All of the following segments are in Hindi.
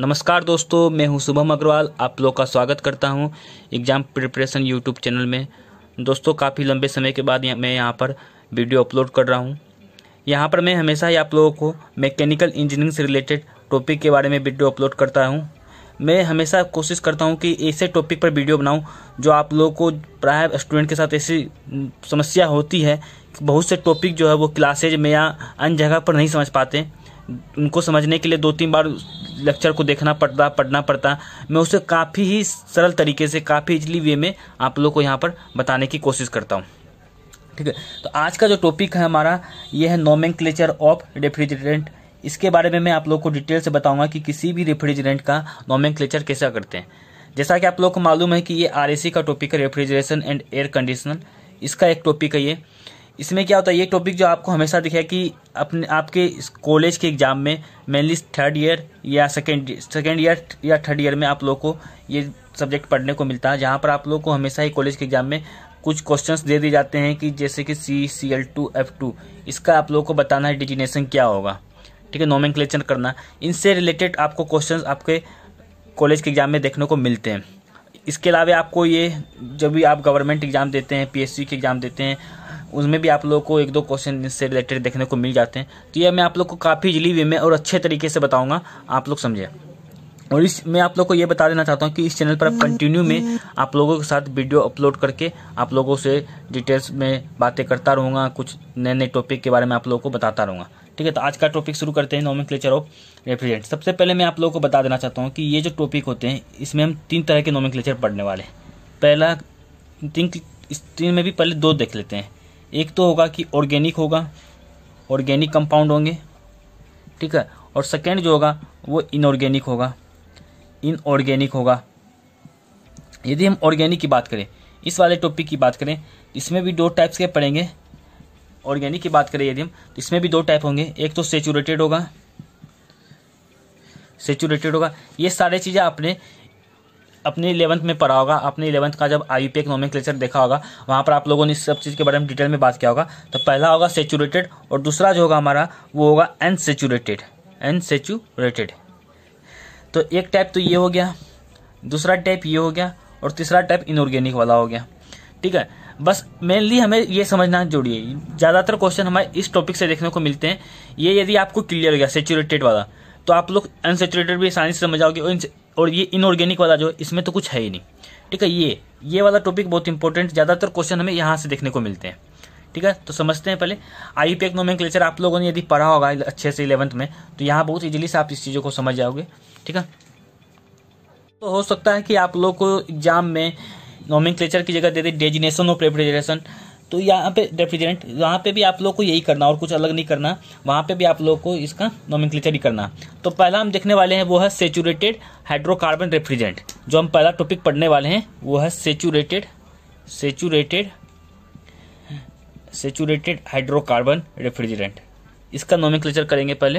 नमस्कार दोस्तों, मैं हूं शुभम अग्रवाल। आप लोग का स्वागत करता हूं एग्ज़ाम प्रिपरेशन यूट्यूब चैनल में। दोस्तों, काफ़ी लंबे समय के बाद मैं यहां पर वीडियो अपलोड कर रहा हूं। यहां पर मैं हमेशा ही आप लोगों को मैकेनिकल इंजीनियरिंग से रिलेटेड टॉपिक के बारे में वीडियो अपलोड करता हूं। मैं हमेशा कोशिश करता हूं कि ऐसे टॉपिक पर वीडियो बनाऊं जो आप लोगों को प्राय स्टूडेंट के साथ ऐसी समस्या होती है कि बहुत से टॉपिक जो है वो क्लासेज में या अन्य जगह पर नहीं समझ पाते। उनको समझने के लिए 2-3 बार लेक्चर को देखना पड़ता, पढ़ना पड़ता। मैं उसे काफ़ी ही सरल तरीके से, काफ़ी इजली वे में आप लोग को यहाँ पर बताने की कोशिश करता हूँ। ठीक है, तो आज का जो टॉपिक है हमारा ये है नोमेनक्लेचर ऑफ रेफ्रिजरेंट। इसके बारे में मैं आप लोग को डिटेल से बताऊंगा कि किसी भी रेफ्रिजरेंट का नोमेनक्लेचर कैसे करते हैं। जैसा कि आप लोग को मालूम है कि ये आरएसी का टॉपिक है, रेफ्रिजरेशन एंड एयर कंडीशनर। इसका एक टॉपिक है ये। इसमें क्या होता है, ये टॉपिक जो आपको हमेशा दिखे कि आपके कॉलेज के एग्जाम में मेनली थर्ड ईयर या सेकेंड ईयर या थर्ड ईयर में आप लोग को ये सब्जेक्ट पढ़ने को मिलता है, जहाँ पर आप लोग को हमेशा ही कॉलेज के एग्जाम में कुछ क्वेश्चंस दे दिए जाते हैं कि जैसे कि CCl2F2, इसका आप लोग को बताना है डिजिनेशन क्या होगा। ठीक है, नोमेनक्लेचर करना। इनसे रिलेटेड आपको क्वेश्चंस आपके कॉलेज के एग्जाम में देखने को मिलते हैं। इसके अलावा आपको ये जब भी आप गवर्नमेंट एग्जाम देते हैं, PSC के एग्जाम देते हैं, उसमें भी आप लोग को 1-2 क्वेश्चन इससे रिलेटेड देखने को मिल जाते हैं। तो ये मैं आप लोग को काफ़ी इजली वे में और अच्छे तरीके से बताऊंगा, आप लोग समझे। और मैं आप लोग को ये बता देना चाहता हूँ कि इस चैनल पर आप कंटिन्यू में आप लोगों के साथ वीडियो अपलोड करके आप लोगों से डिटेल्स में बातें करता रहूँगा, कुछ नए नए टॉपिक के बारे में आप लोगों को बताता रहूँगा। ठीक है, तो आज का टॉपिक शुरू करते हैं, नोमेनक्लेचर ऑफ रेफ्रिजरेंट। सबसे पहले मैं आप लोगों को बता देना चाहता हूँ कि ये जो टॉपिक होते हैं इसमें हम 3 तरह के नोमेनक्लेचर पढ़ने वाले हैं। पहला इस 3 में भी पहले 2 देख लेते हैं। एक तो होगा कि ऑर्गेनिक होगा, ऑर्गेनिक कंपाउंड होंगे। ठीक है, और सेकेंड जो होगा वो इनऑर्गेनिक होगा, इनऑर्गेनिक होगा। यदि हम ऑर्गेनिक की बात करें, इस वाले टॉपिक की बात करें, इसमें भी 2 टाइप्स के पढ़ेंगे। ऑर्गेनिक की बात करें यदि हम, तो इसमें भी 2 टाइप होंगे। एक तो सेचुरेटेड होगा, सेचुरेटेड होगा। ये सारी चीज़ें अपने 11th में पढ़ा होगा। अपने 11th का जब IUPAC नोमेनक्लेचर देखा होगा, वहाँ पर आप लोगों ने इस सब चीज़ के बारे में डिटेल में बात किया होगा। तो पहला होगा सेचुरेटेड और दूसरा जो होगा हमारा वो होगा अनसेचुरेटेड, अनसेचुरेटेड। तो एक टाइप तो ये हो गया, दूसरा टाइप ये हो गया और तीसरा टाइप इनऑर्गेनिक वाला हो गया। ठीक है, बस मेनली हमें ये समझना जरूरी है। ज़्यादातर क्वेश्चन हमारे इस टॉपिक से देखने को मिलते हैं। ये यदि आपको क्लियर हो गया सेचुरेटेड वाला, तो आप लोग अनसेचुरेटेड भी आसानी से समझ जाओगे। और ये इनऑर्गेनिक वाला जो इसमें तो कुछ है ही नहीं। ठीक है, ये वाला टॉपिक बहुत इंपॉर्टेंट, ज़्यादातर क्वेश्चन हमें यहाँ से देखने को मिलते हैं। ठीक है, तो समझते हैं पहले IUPAC नोमेनक्लेचर। आप लोगों ने यदि पढ़ा होगा अच्छे से 11th में, तो यहाँ बहुत इजीली से आप इस चीज़ों को समझ जाओगे। ठीक है, तो हो सकता है कि आप लोग को एग्जाम में नोमेनक्लेचर की जगह दे दे डेजिनेशन ऑफ रेफ्रिजरेशन। तो यहाँ पे रेफ्रिजरेंट, यहाँ पे भी आप लोग को यही करना और कुछ अलग नहीं करना। वहाँ पे भी आप लोग को इसका नोमेनक्लेचर ही करना। तो पहला हम देखने वाले हैं वो है सेचुरेटेड हाइड्रोकार्बन रेफ्रिजरेंट। जो हम पहला टॉपिक पढ़ने वाले हैं वो है सेचुरेटेड हाइड्रोकार्बन रेफ्रिजरेंट। इसका नोमेनक्लेचर करेंगे पहले,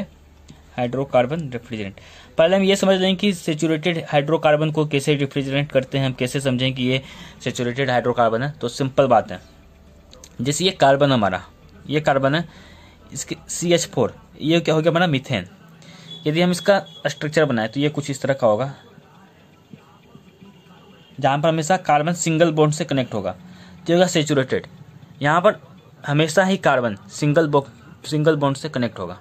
हाइड्रोकार्बन रेफ्रिजरेंट। पहले हम ये समझ लें कि सेचुरेटेड हाइड्रोकार्बन को कैसे रिफ्रिजरेंट करते हैं, हम कैसे समझें कि ये सेचुरेटेड हाइड्रोकार्बन है। तो सिंपल बात है, जैसे ये कार्बन हमारा, ये कार्बन है, इसके CH4, ये क्या हो गया हमारा मीथेन। यदि हम इसका स्ट्रक्चर बनाए तो ये कुछ इस तरह का होगा, जहाँ पर हमेशा कार्बन सिंगल बॉन्ड से कनेक्ट होगा, जो होगा सेचुरेटेड। यहाँ पर हमेशा ही कार्बन सिंगल बॉन्ड से कनेक्ट होगा।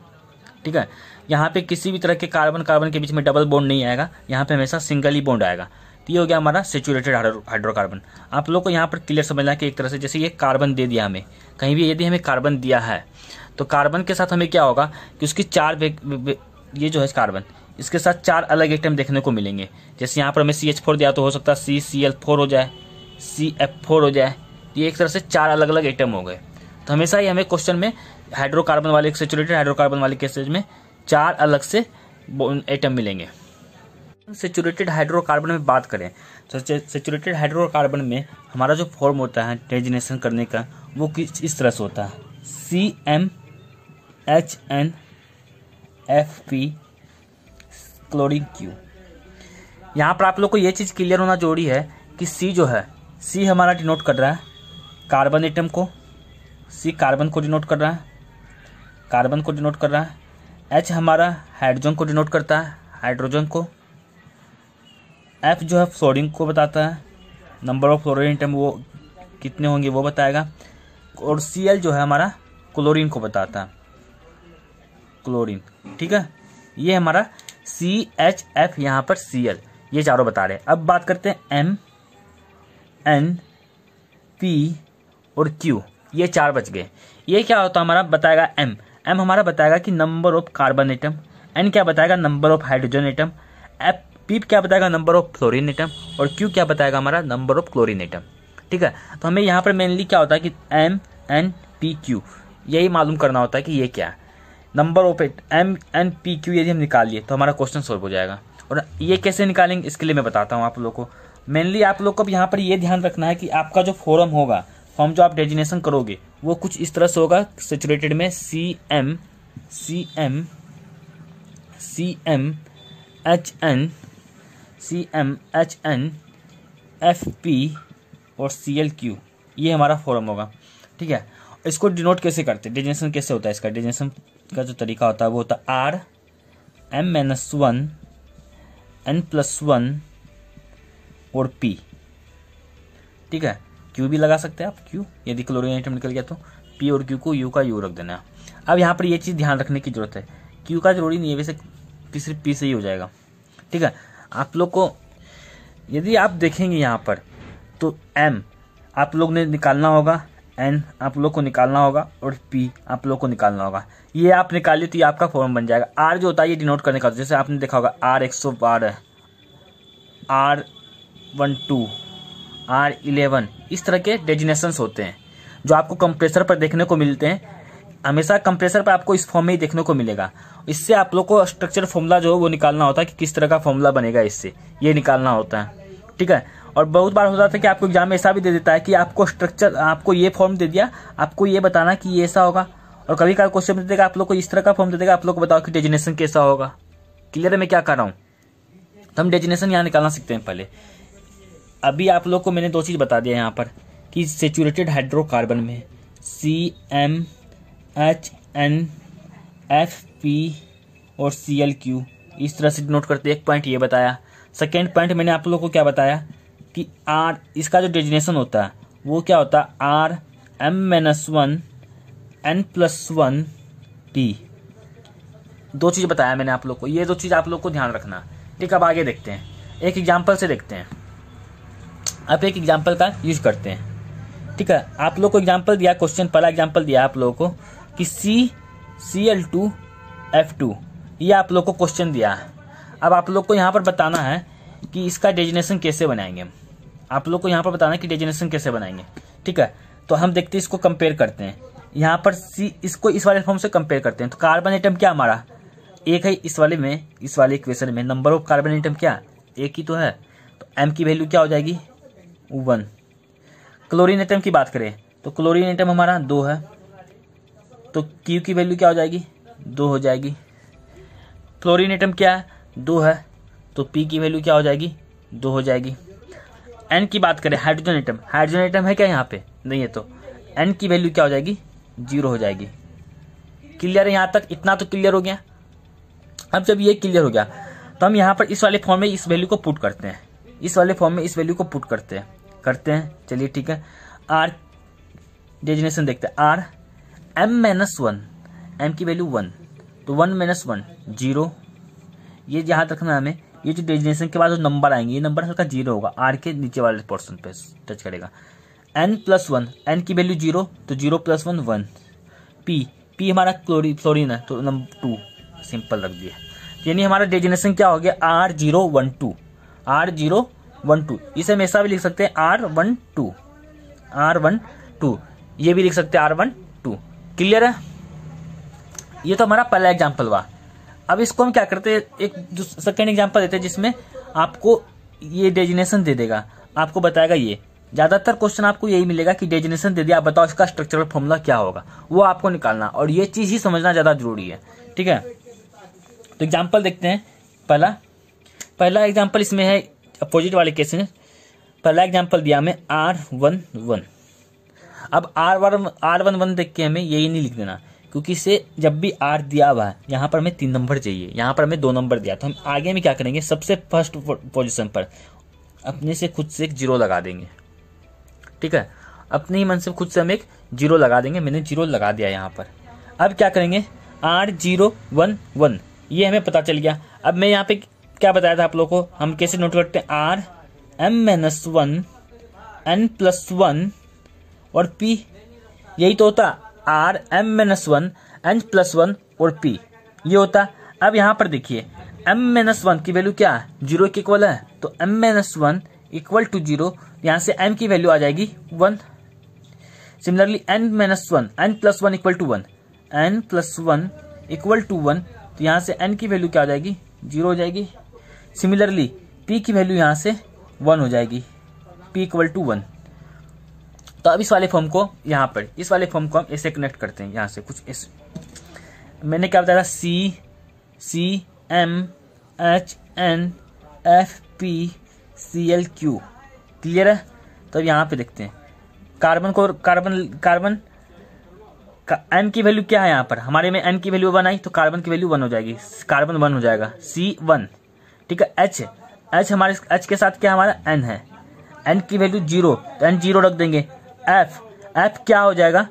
ठीक है, यहाँ पे किसी भी तरह के कार्बन के बीच में डबल बॉन्ड नहीं आएगा, यहाँ पे हमेशा सिंगल ही बॉन्ड आएगा। तो ये हो गया हमारा सेचुरेटेड हाइड्रोकार्बन। आप लोग को यहाँ पर क्लियर समझना कि एक तरह से जैसे ये कार्बन दे दिया हमें, कहीं भी यदि हमें कार्बन दिया है तो कार्बन के साथ हमें क्या होगा कि उसकी 4 ये जो है कार्बन, इसके साथ 4 अलग एटम देखने को मिलेंगे। जैसे यहाँ पर हमें CH4 दिया तो हो सकता है CCl4 हो जाए, CF4 हो जाए। ये एक तरह से 4 अलग अलग एटम हो गए। तो हमेशा ही हमें क्वेश्चन में हाइड्रोकार्बन वाले, सेचुरेटेड हाइड्रोकार्बन वाले केसेज में 4 अलग से एटम मिलेंगे। सेचुरेटेड हाइड्रोकार्बन में बात करें तो सेचुरेटेड हाइड्रोकार्बन में हमारा जो फॉर्म होता है डेजिनेशन करने का, वो किस इस तरह से होता है, CmHnFp क्लोरीन Q। यहाँ पर आप लोग को ये चीज़ क्लियर होना जरूरी है कि C जो है, C हमारा डिनोट कर रहा है कार्बन एटम को, C कार्बन को डिनोट कर रहा है, H हमारा हाइड्रोजन को डिनोट करता है, हाइड्रोजन को, F जो है फ्लोरीन को बताता है, नंबर ऑफ फ्लोरीन एटम वो कितने होंगे वो बताएगा। और Cl जो है हमारा क्लोरीन को बताता है, क्लोरीन। ठीक है, ये हमारा CHF, यहाँ पर Cl, ये चारों बता रहे हैं। अब बात करते हैं M, N, P और Q, ये चार बच गए। ये क्या होता है हमारा बताएगा M हमारा बताएगा कि number of carbon atom, N क्या बताएगा number of hydrogen atom, P क्या बताएगा नंबर ऑफ फ्लोरीन एटम, और Q क्या बताएगा हमारा नंबर ऑफ क्लोरीन एटम। ठीक है, तो हमें यहाँ पर मेनली क्या होता है कि M, N, P, Q यही मालूम करना होता है कि ये क्या है। Number of M, N, P, Q यदि हम निकाल लिए तो हमारा क्वेश्चन सॉल्व हो जाएगा। और ये कैसे निकालेंगे इसके लिए मैं बताता हूँ आप लोगों को। मेनली आप लोग को यहाँ पर ये ध्यान रखना है कि आपका जो फॉर्म होगा, फॉर्म जो आप डेजिनेशन करोगे वो कुछ इस तरह से होगा। सैचुरेटेड में CM, CmHn, FP और ClQ, ये हमारा फॉर्म होगा। ठीक है, इसको डिनोट कैसे करते हैं, डेजिनेशन कैसे होता है इसका, डेजिनेशन का जो तरीका होता है वो होता है R, M-1, N+1 और P। ठीक है, Q भी लगा सकते हैं आप, Q यदि क्लोरीन आइटम निकल गया तो P और Q को U का U रख देना है। अब यहाँ पर ये चीज़ ध्यान रखने की जरूरत है, Q का जरूरी नहीं है, वैसे सिर्फ P से ही हो जाएगा। ठीक है, आप लोग को यदि आप देखेंगे यहाँ पर तो M आप लोग ने निकालना होगा, N आप लोग को निकालना होगा और P आप लोग को निकालना होगा। ये आप निकालिए तो ये आपका फॉर्म बन जाएगा। R जो होता है ये डिनोट करने का, जैसे आपने देखा होगा R112, R12, R11, इस तरह के डेजिनेशंस होते हैं जो आपको कंप्रेसर पर देखने को मिलते हैं। हमेशा कंप्रेसर पर आपको इस फॉर्म में ही देखने को मिलेगा। इससे आप लोग को स्ट्रक्चर फॉर्मूला जो है वो निकालना होता है कि किस तरह का फॉर्मूला बनेगा, इससे ये निकालना होता है। ठीक है, और बहुत बार हो जाता है कि आपको एग्जाम में ऐसा भी दे देता है कि आपको स्ट्रक्चर, आपको ये फॉर्म दे दिया, आपको ये बताना कि ये ऐसा होगा, और कभी कभी क्वेश्चन दे देगा आप लोग को इस तरह का फॉर्म दे देगा, आप लोग को बताओ कि डेजिनेशन कैसा होगा। क्लियर है मैं क्या कर रहा हूँ? तो हम डेजिनेशन यहाँ निकालना सीखते हैं। पहले अभी आप लोग को मैंने दो चीज़ बता दिया यहाँ पर कि सेचुरेटेड हाइड्रोकार्बन में CmHn, FP और ClQ इस तरह से डिनोट करते हैं। एक पॉइंट ये बताया। सेकेंड पॉइंट मैंने आप लोग को क्या बताया कि R, इसका जो डेजिनेशन होता है वो क्या होता है R, M-1, N+1 P। दो चीज़ बताया मैंने आप लोग को, ये दो चीज़ आप लोग को ध्यान रखना। ठीक, अब आगे देखते हैं, एक एग्जाम्पल से देखते हैं। अब एक एग्जाम्पल का यूज करते हैं। ठीक है, आप लोग को एग्जाम्पल दिया, क्वेश्चन पहला एग्जाम्पल दिया आप लोगों को कि Cl2F2, ये आप लोग को क्वेश्चन दिया है। अब आप लोग को यहाँ पर बताना है कि इसका डेजिनेशन कैसे बनाएंगे। आप लोग को यहाँ पर बताना है कि डेजिनेशन कैसे बनाएंगे। ठीक है, तो हम देखते हैं, इसको कंपेयर करते हैं। यहाँ पर इसको इस वाले फॉर्म से कंपेयर करते हैं। तो कार्बन एटम क्या हमारा एक है, इस वाले में, इस वाले इक्वेशन में नंबर ऑफ कार्बन एटम क्या एक ही तो है, तो M की वैल्यू क्या हो जाएगी 1। क्लोरीन एटम की बात करें तो क्लोरीन एटम हमारा 2 है, तो Q की वैल्यू क्या हो जाएगी 2 हो जाएगी। फ्लोरीन एटम क्या है 2 है, तो P की वैल्यू क्या हो जाएगी 2 हो जाएगी। N की बात करें, हाइड्रोजन एटम है क्या यहाँ पे नहीं है, तो N की वैल्यू क्या हो जाएगी 0 हो जाएगी। क्लियर है यहाँ तक? इतना तो क्लियर हो गया। अब जब ये क्लियर हो गया तो हम यहाँ पर इस वाले फॉर्म में इस वैल्यू को पुट करते हैं, इस वाले फॉर्म में इस वैल्यू को पुट करते हैं। चलिए ठीक है, R डेजिनेशन देखते हैं। R M-1, M की वैल्यू 1, तो 1 - 1 0। ये यहाँ रखना हमें, ये जो डेजिनेशन के बाद जो नंबर आएंगे ये नंबर हल्का 0 होगा, R के नीचे वाले पोर्शन पे टच करेगा। N+1, N की वैल्यू 0, तो 0 + 1 1। P हमारा फ्लोरीन है तो नंबर 2 सिंपल रख दिया। यानी हमारा डेजिनेशन क्या हो गया R012, R012। इसे हम ऐसा भी लिख सकते हैं R12, ये भी लिख सकते हैं R12। क्लियर है? ये तो हमारा पहला एग्जाम्पल हुआ। अब इसको हम क्या करते हैं, एक सेकेंड एग्जाम्पल देते हैं जिसमें आपको ये डेजिनेशन दे देगा, आपको बताएगा। ये ज्यादातर क्वेश्चन आपको यही मिलेगा कि डेजिनेशन दे दिया, आप बताओ इसका स्ट्रक्चरल फॉर्मूला क्या होगा, वो आपको निकालना, और ये चीज ही समझना ज्यादा जरूरी है। ठीक है, तो एग्जाम्पल देखते हैं। पहला एग्जाम्पल इसमें है अपोजिट वाले केस में। पहला एग्जाम्पल दिया हमें R11। अब R11 देख के हमें यही नहीं लिख देना, क्योंकि इसे जब भी R दिया हुआ है यहाँ पर हमें 3 नंबर चाहिए, यहाँ पर हमें 2 नंबर दिया, तो हम आगे में क्या करेंगे, सबसे फर्स्ट पोजीशन पर अपने से खुद से एक जीरो लगा देंगे। ठीक है, अपने ही मन से खुद से हम एक जीरो लगा देंगे। मैंने जीरो लगा दिया यहाँ पर। अब क्या करेंगे, R011 ये हमें पता चल गया। अब मैं यहाँ पे क्या बताया था आप लोगों को, हम कैसे नोट करते हैं, RM-1 N+1 और P, यही तो होता RM-1 N+1 और P, ये होता। अब यहाँ पर देखिए M-1 की वैल्यू क्या है, 0 के इक्वल है, तो M-1 इक्वल टू 0, यहाँ से M की वैल्यू आ जाएगी 1। Similarly N-1 N+1 equal to 1, N+1 equal to 1, तो यहाँ से N की वैल्यू क्या हो जाएगी, 0 हो जाएगी। सिमिलरली P की वैल्यू यहाँ से 1 हो जाएगी, P इक्वल टू 1। तो अब इस वाले फॉर्म को यहाँ पर, इस वाले फॉर्म को हम ऐसे कनेक्ट करते हैं, यहाँ से कुछ ऐसे। मैंने क्या बताया था, CMHNFPClQ, क्लियर है। तो अब यहाँ पे देखते हैं कार्बन को, कार्बन का N की वैल्यू क्या है, यहाँ पर हमारे में N की वैल्यू 1 आई, तो कार्बन की वैल्यू 1 हो जाएगी, कार्बन 1 हो जाएगा, C1। ठीक है, H हमारे H के साथ क्या हमारा N है, N की वैल्यू 0, तो N 0 रख देंगे। F क्या हो जाएगा,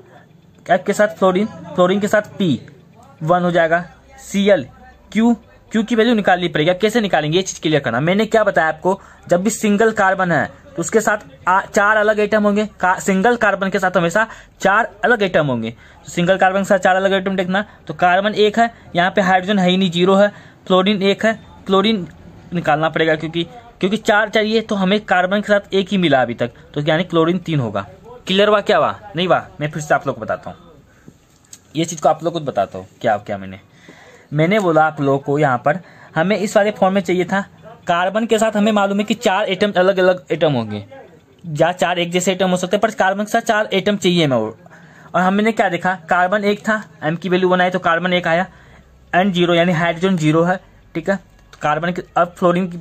F के साथ फ्लोरीन के साथ P 1 हो जाएगा। Cl Q की वैल्यू निकालनी पड़ेगी। कैसे निकालेंगे ये चीज क्लियर करना। मैंने क्या बताया आपको, जब भी सिंगल कार्बन है तो उसके साथ 4 अलग एटम होंगे। सिंगल कार्बन के साथ हमेशा 4 अलग एटम होंगे। तो सिंगल कार्बन के साथ 4 अलग एटम देखना, तो कार्बन 1 है, यहाँ पे हाइड्रोजन है ही नहीं, 0 है। फ्लोरीन 1 है, क्लोरीन निकालना पड़ेगा क्योंकि 4 चाहिए, तो हमें कार्बन के साथ 1 ही मिला अभी तक, तो यानी क्लोरीन 3 होगा। क्लियर हुआ क्या हुआ, नहीं हुआ, मैं फिर से आप लोग को बताता हूँ, ये चीज को आप लोग को बताता हूँ। क्या मैंने बोला आप लोगों को, यहाँ पर हमें इस वाले फॉर्म में चाहिए था। कार्बन के साथ हमें मालूम है कि 4 एटम अलग अलग एटम होंगे, या 4 एक जैसे एटम हो सकते हैं, पर कार्बन के साथ 4 एटम चाहिए हमें। और हमने क्या देखा, कार्बन 1 था, M की वैल्यू 1 आई, तो कार्बन 1 आया, N 0 यानी हाइड्रोजन 0 है। ठीक है, तो कार्बन के, अब फ्लोरीन की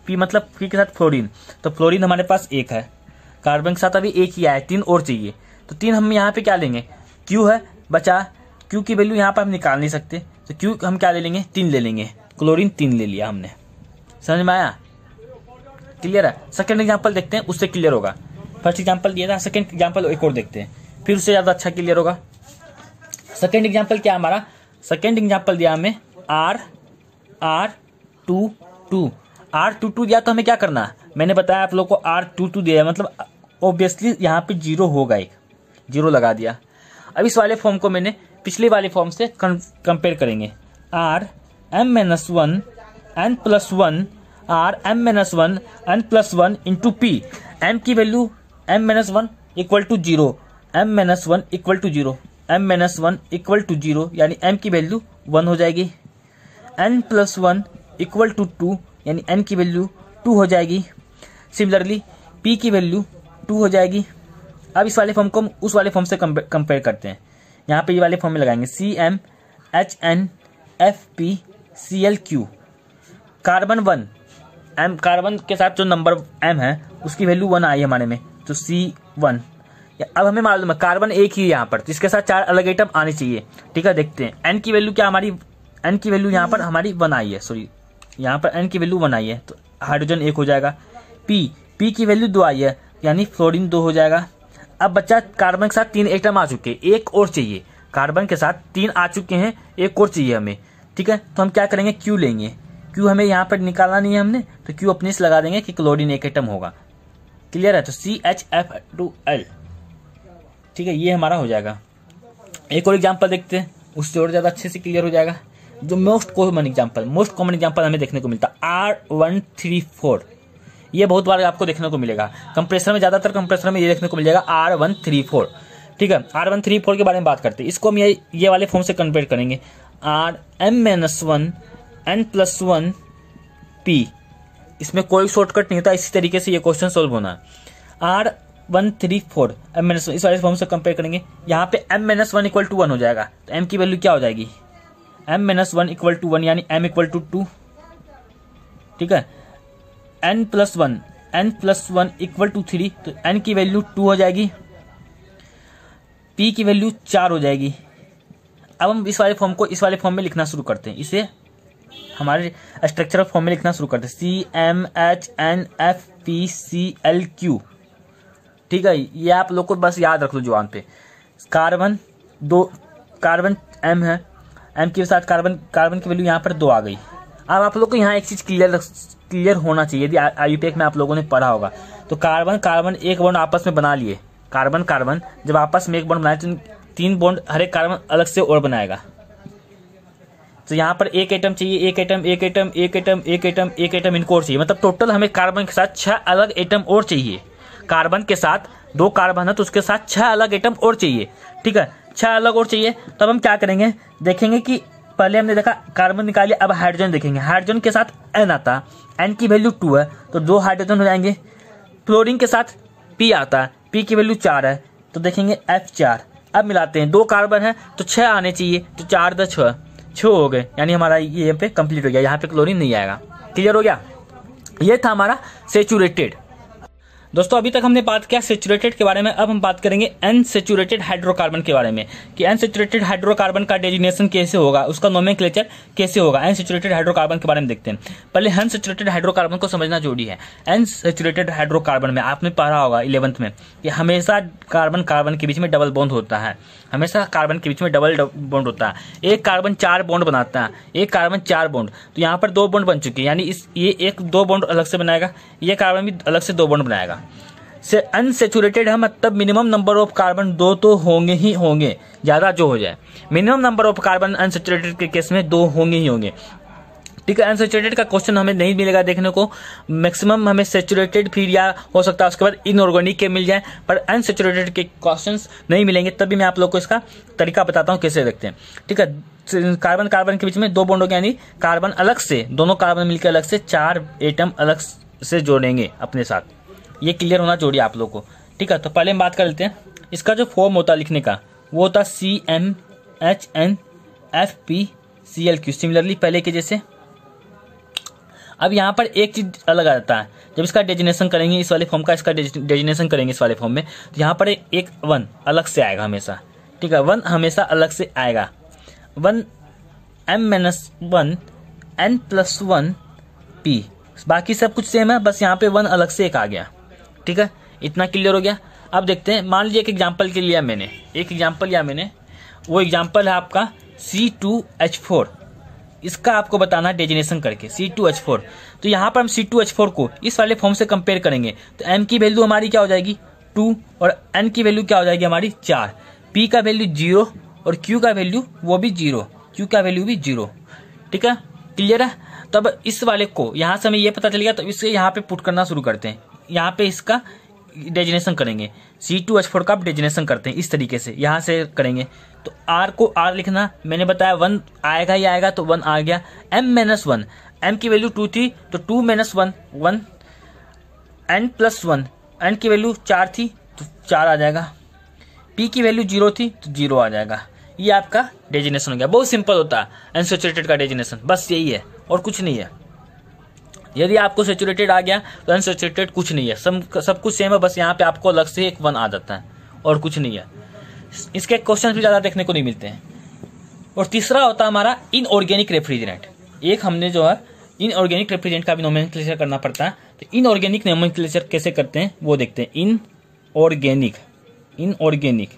P मतलब P के साथ फ्लोरीन, तो फ्लोरीन हमारे पास 1 है, कार्बन के साथ अभी 1 ही आया, 3 और चाहिए, तो 3 हम यहाँ पे क्या लेंगे, Q है बचा। Q की वैल्यू यहाँ पर हम निकाल नहीं सकते, तो Q हम क्या ले लेंगे, 3 ले लेंगे, क्लोरीन 3 ले लिया हमने। समझ में आया, क्लियर है। सेकंड एग्जांपल देखते हैं, उससे क्लियर होगा। फर्स्ट एग्जांपल दिया था, सेकंड एग्जांपल एक और देखते हैं, फिर उससे ज्यादा अच्छा क्लियर होगा। सेकंड एग्जांपल क्या हमारा, सेकंड एग्जांपल दिया हमें R22 दिया, तो हमें क्या करना है, मैंने बताया आप लोग को R22 दिया है, मतलब ऑब्वियसली यहाँ पे 0 होगा, एक 0 लगा दिया। अब इस वाले फॉर्म को मैंने पिछले वाले फॉर्म से कंपेयर करेंगे, RM-1 N+1 RM-1 N+1 into P, M की value M-1 equal to 0, M-1 equal to 0, M-1 equal to 0, यानी M की वैल्यू 1 हो जाएगी। N+1 इक्वल टू 2, यानी N की वैल्यू 2 हो जाएगी। सिमिलरली P की वैल्यू 2 हो जाएगी। अब इस वाले फॉर्म को हम उस वाले फॉर्म से कंपेयर करते हैं, यहाँ पे ये वाले फॉर्म में लगाएंगे, CMHNFPClQ। कार्बन 1, M कार्बन के साथ जो नंबर M है उसकी वैल्यू 1 आई हमारे में, तो C1। अब हमें मालूम है कार्बन 1 ही है यहाँ पर, जिसके साथ 4 अलग आइटम आने चाहिए। ठीक है, देखते हैं N की वैल्यू क्या हमारी, N की वैल्यू यहाँ पर हमारी 1 आई है, सॉरी यहाँ पर N की वैल्यू 1 आई है, तो हाइड्रोजन 1 हो जाएगा। P की वैल्यू 2 आई है, यानी फ्लोरीन 2 हो जाएगा। अब बच्चा कार्बन के साथ 3 एटम आ चुके, एक और चाहिए, कार्बन के साथ 3 आ चुके हैं, एक और चाहिए हमें। ठीक है, तो हम क्या करेंगे, Q लेंगे। Q हमें यहाँ पर निकालना नहीं है हमने, तो Q अपने से लगा देंगे कि क्लोरीन 1 एटम होगा। क्लियर है, तो CHF2L। ठीक है, ये हमारा हो जाएगा। एक और एग्जांपल देखते हैं, उससे और ज्यादा अच्छे से क्लियर हो जाएगा। जो मोस्ट कॉमन एग्जांपल हमें देखने को मिलता है R134, ये बहुत बार आपको देखने को मिलेगा कंप्रेसर में, ज्यादातर कंप्रेसर में ये देखने को मिल जाएगा R134। ठीक है, R134 के बारे में बात करते हैं, इसको हम ये वाले फॉर्म से कंपेयर करेंगे, RM-1 N+1 P। इसमें कोई शॉर्टकट नहीं होता, इसी तरीके से ये क्वेश्चन सोल्व होना है। R134 M-1 इस वाले फॉर्म से कंपेयर करेंगे, यहाँ पे M-1 इक्वल टू 1 हो जाएगा, तो M की वैल्यू क्या हो जाएगी, M-1 इक्वल टू 1, यानी M इक्वल टू 2। ठीक है, N+1 इक्वल टू 3, तो N की वैल्यू 2 हो जाएगी, P की वैल्यू 4 हो जाएगी। अब हम इस वाले फॉर्म को इस वाले फॉर्म में लिखना शुरू करते हैं, इसे हमारे स्ट्रक्चरल फॉर्म में लिखना शुरू करते हैं, CmHnFpClQ। ठीक है, ये आप लोग को बस याद रख लो जुबान पे। कार्बन M है, M के साथ कार्बन की वैल्यू यहाँ पर 2 आ गई। अब आप लोग को यहाँ एक चीज क्लियर होना चाहिए, यदि IUPAC में आप लोगों ने पढ़ा होगा तो कार्बन एक बॉन्ड आपस में बना लिए, कार्बन जब आपस में एक बॉन्ड बनाए तो 3 बॉन्ड हर एक कार्बन अलग से और बनाएगा। तो यहाँ पर एक एटम चाहिए, एक एटम इनको और चाहिए, मतलब टोटल हमें कार्बन के साथ 6 अलग एटम और चाहिए। कार्बन के साथ 2 कार्बन है तो उसके साथ 6 अलग एटम और चाहिए। ठीक है, 6 अलग और चाहिए। तब हम क्या करेंगे, देखेंगे कि पहले हमने देखा कार्बन निकालिए, अब हाइड्रोजन देखेंगे। हाइड्रोजन के साथ N आता, N की वैल्यू 2 है तो 2 हाइड्रोजन हो जाएंगे। फ्लोरीन के साथ P आता है, P की वैल्यू 4 है तो देखेंगे F4। अब मिलाते हैं, 2 कार्बन है तो 6 आने चाहिए, तो 4 + 6 हो गए, यानी हमारा ये पे कंप्लीट हो गया। यहाँ पे क्लोरीन नहीं आएगा। क्लियर हो गया? ये था हमारा सैचुरेटेड। दोस्तों अभी तक हमने बात किया सैचुरेटेड के बारे में, अब हम बात करेंगे अनसैचुरेटेड हाइड्रोकार्बन के बारे में कि अनसैचुरेटेड हाइड्रोकार्बन का डेजिग्नेशन कैसे होगा, उसका नोमेनक्लेचर कैसे होगा। अनसैचुरेटेड हाइड्रोकार्बन के बारे में देखते हैं। पहले अनसैचुरेटेड हाइड्रोकार्बन को समझना जरूरी है। अनसैचुरेटेड हाइड्रोकार्बन में आपने पढ़ा होगा 11th में कि हमेशा कार्बन के बीच में डबल बॉन्ड होता है, हमेशा कार्बन के बीच में डबल बॉन्ड होता है। एक कार्बन 4 बॉन्ड बनाता है, एक कार्बन 4 बॉन्ड, तो यहाँ पर 2 बॉन्ड बन चुके हैं, यानी ये 2 बॉन्ड अलग से बनाएगा, ये कार्बन भी अलग से 2 बॉन्ड बनाएगा। से अनसैचुरेटेड है मतलब मिनिमम नंबर ऑफ कार्बन 2 तो होंगे ही होंगे, ज्यादा जो हो जाए। Minimum number of carbon unsaturated के केस में 2 होंगे ही होंगे। ठीक है, अनसैचुरेटेड का क्वेश्चन हमें नहीं मिलेगा देखने को, मैक्सिमम हमें सैचुरेटेड फिर या हो सकता है उसके बाद इनऑर्गेनिक के मिल जाए, पर अनसैचुरेटेड के क्वेश्चंस नहीं मिलेंगे। तभी मैं आप लोग को इसका तरीका बताता हूँ कैसे देखते हैं। ठीक है, कार्बन के बीच में 2 बॉन्ड हो गया, यानी कार्बन अलग से, दोनों कार्बन मिलकर अलग से 4 एटम अलग से जोड़ेंगे अपने साथ। ये क्लियर होना जरूरी आप लोग को। ठीक है, तो पहले हम बात कर लेते हैं इसका जो फॉर्म होता है लिखने का, वो होता है CmHnFpClQ, सिमिलरली पहले के जैसे। अब यहाँ पर एक चीज अलग आ जाता है, जब इसका डेजिनेशन करेंगे इस वाले फॉर्म का, इसका डेजिनेशन करेंगे इस वाले फॉर्म में, तो यहाँ पर एक 1 अलग से आएगा हमेशा। ठीक है, 1 हमेशा अलग से आएगा। 1 M-1 N+1 P, बाकी सब कुछ सेम है, बस यहाँ पे 1 अलग से एक आ गया। ठीक है, इतना क्लियर हो गया। अब देखते हैं, मान लीजिए एक एग्जाम्पल के लिया मैंने, वो एग्जाम्पल है आपका C2H4। इसका आपको बताना है डेजिनेशन करके, C2H4। तो यहाँ पर हम C2H4 को इस वाले फॉर्म से कंपेयर करेंगे तो M की वैल्यू हमारी क्या हो जाएगी 2, और N की वैल्यू क्या हो जाएगी हमारी 4, P का वैल्यू 0 और Q का वैल्यू वो भी 0, Q का वैल्यू भी 0। ठीक है, क्लियर है? तब इस वाले को यहाँ से हमें ये पता चल गया, तो इससे यहाँ पे पुट करना शुरू करते हैं। यहाँ पे इसका डेजिनेशन करेंगे, C2H4 का डेजिनेशन करते हैं इस तरीके से, यहाँ से करेंगे। तो R को R लिखना, मैंने बताया 1 आएगा ही आएगा, तो 1 आ गया। M-1, M की वैल्यू 2 थी तो 2 - 1 1, N+1, N की वैल्यू 4 थी तो 4 आ जाएगा। P की वैल्यू 0 थी तो 0 आ जाएगा। ये आपका डेजिनेशन हो गया। बहुत सिंपल होता है अनसैचुरेटेड का डेजिनेशन, बस यही है और कुछ नहीं है। यदि आपको सैचुरेटेड आ गया तो अनसैचुरेटेड कुछ नहीं है, सब कुछ सेम है, बस यहाँ पे आपको अलग से एक 1 आ जाता है और कुछ नहीं है। इसके क्वेश्चन भी ज़्यादा देखने को नहीं मिलते हैं। और तीसरा होता है हमारा इनऑर्गेनिक रेफ्रिजरेंट। एक हमने जो है इनऑर्गेनिक रेफ्रिजरेंट का भी नोमेनक्लेचर करना पड़ता है, तो इनऑर्गेनिक नोमेनक्लेचर कैसे करते हैं वो देखते हैं। इनऑर्गेनिक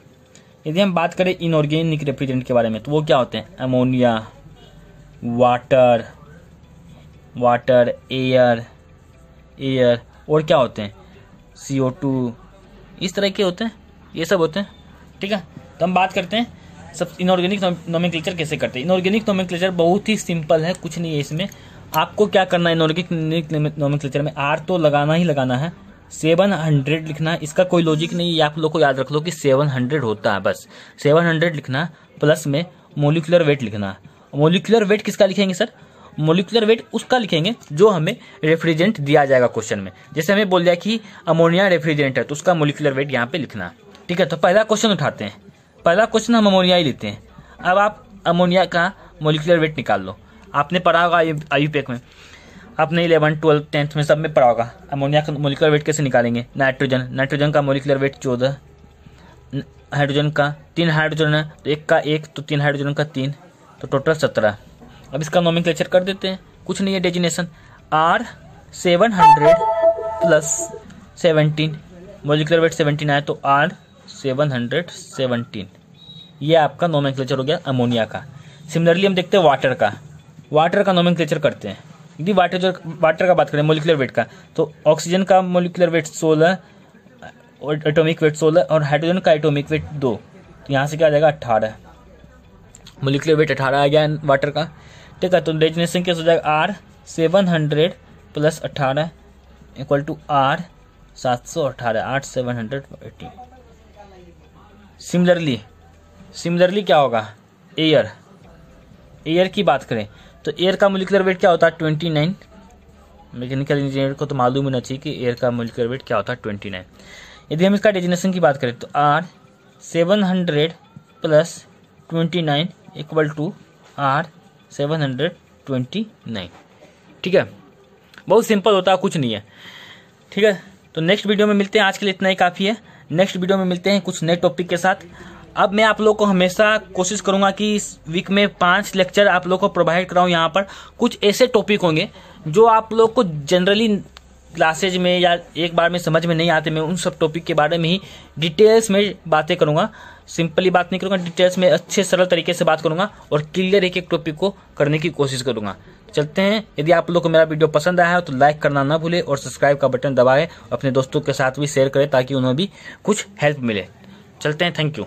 यदि हम बात करें इनऑर्गेनिक रेफ्रिजरेंट के बारे में, तो वो क्या होते हैं, अमोनिया, वाटर, एयर और क्या होते हैं, CO2, इस तरह के होते हैं, ये सब होते हैं। ठीक है, तो हम बात करते हैं सब इनऑर्गेनिक नोमेनक्लेचर कैसे करते हैं। इनऑर्गेनिक नोमेनक्लेचर बहुत ही सिंपल है, कुछ नहीं है इसमें। आपको क्या करना है, इनऑर्गेनिक नोमेनक्लेचर में R तो लगाना ही लगाना है, 700 लिखना है। इसका कोई लॉजिक नहीं है, आप लोग को याद रख लो कि 700 होता है, बस 700 लिखना, प्लस में मोलिकुलर वेट लिखना। मोलिकुलर वेट किसका लिखेंगे सर, मोलिकुलर वेट उसका लिखेंगे जो हमें रेफ्रिजरेंट दिया जाएगा क्वेश्चन में। जैसे हमें बोल दिया कि अमोनिया रेफ्रिजरेंट है तो उसका मोलिकुलर वेट यहाँ पे लिखना। ठीक है, तो पहला क्वेश्चन उठाते हैं। पहला क्वेश्चन हम अमोनिया ही लेते हैं। अब आप अमोनिया का मोलिकुलर वेट निकाल लो। आपने पढ़ा होगा IUPAC में, आपने 11th 12th 10th में सब में पढ़ा होगा। अमोनिया का मोलिकुलर वेट कैसे निकालेंगे, नाइट्रोजन का मोलिकुलर वेट 14, हाइड्रोजन का 3 हाइड्रोजन है तो 1 का 1 तो 3 हाइड्रोजन का 3, तो टोटल 17। अब इसका नोमेनक्लेचर कर देते हैं। कुछ नहीं है designation. R700 plus 17, molecular weight 17 आया तो R717, ये आपका नोमेनक्लेचर हो गया अमोनिया का। सिमिलरली हम देखते हैं वाटर का नोमेनक्लेचर करते हैं। यदि वाटर का बात करें मोलिकुलर वेट का, तो ऑक्सीजन का मोलिकुलर वेट 16 और एटॉमिक वेट 16 और हाइड्रोजन का एटॉमिक वेट 2, तो यहाँ से क्या आ जाएगा 18, मोलिकुलर वेट 18 आ गया वाटर का। ठीक है, तो डेजिनेशन कैसे हो जाएगा R700 plus 18 equal to R718, 8718। Similarly क्या होगा, एयर की बात करें तो एयर का मोलिकुलर वेट क्या होता है 29। मैकेनिकल इंजीनियर को तो मालूम होना चाहिए कि एयर का मोलिकुलर वेट क्या होता है 29। यदि हम इसका डेजिनेशन की बात करें तो R700 plus 29 equal to R729। ठीक है, बहुत सिंपल होता है, कुछ नहीं है। ठीक है, तो नेक्स्ट वीडियो में मिलते हैं। आज के लिए इतना ही काफ़ी है। नेक्स्ट वीडियो में मिलते हैं कुछ नए टॉपिक के साथ। अब मैं आप लोग को हमेशा कोशिश करूंगा कि इस वीक में 5 लेक्चर आप लोग को प्रोवाइड कराऊं। यहाँ पर कुछ ऐसे टॉपिक होंगे जो आप लोग को जनरली क्लासेज में या एक बार में समझ में नहीं आते। मैं उन सब टॉपिक के बारे में ही डिटेल्स में बातें करूंगा। सिंपली बात नहीं करूंगा, डिटेल्स में अच्छे सरल तरीके से बात करूंगा और क्लियर एक टॉपिक को करने की कोशिश करूंगा। चलते हैं। यदि आप लोग को मेरा वीडियो पसंद आया है तो लाइक करना ना भूले और सब्सक्राइब का बटन दबाएं। अपने दोस्तों के साथ भी शेयर करें ताकि उन्हें भी कुछ हेल्प मिले। चलते हैं, थैंक यू।